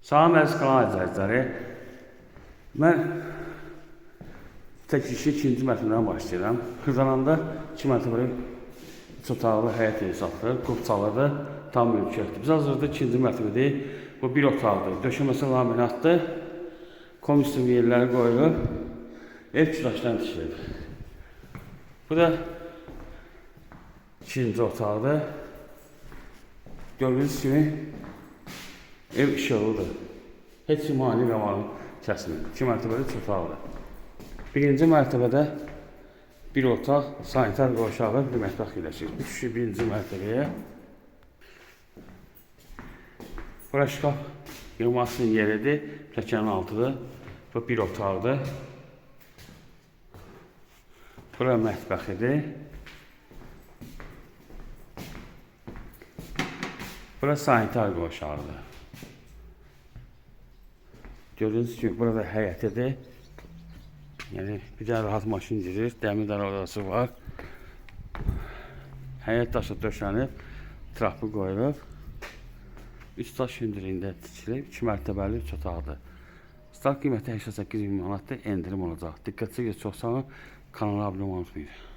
Salam əziz kanal izləyiciləri. Mən tək işi ikinci mərtəbədən başlayıram. Xırdalanında 2 mərtəbəli otaqlı həyət evi satılır. Qurçalı da tam mülkiyyətdir. Biz hazırda ikinci mərtəbədəyik. Bu bir otaqdır. Döşəməsi laminatdır. Komisyon yerləri qoyulur. Ev küçülaşdan tikilidir. Bu da ikinci otaqdır. Gördüyünüz kimi ev işıqlıdır. Heç mani qamarını kəsmir. 2 mərtəbəli otaqdır. Birinci mərtəbədə bir otaq, sanitar qoşağı, bir mətbəx yerləşir. Üç kişi birinci mərtəbəyə. Bura şkaf yığmasının yeridir. Pləkanın altıdır. Bu bir otaqdır. Bura mətbəxidir. Bura sanitar qoşağıdır. Gördüğünüz gibi burada həyətidir. Yəni bir dənə rahat maşın girir, dəmir darvazası var. Həyət daşı döşənib, trapı qoyulub. 3 daş hündürlüyündə tikilib, 2 mərtəbəli 3 otaqdır. Start qiyməti 88 min manatdır, endirim olacaq. Diqqətinizi çox sağ olun, kanala abunə olmayı unutmayın.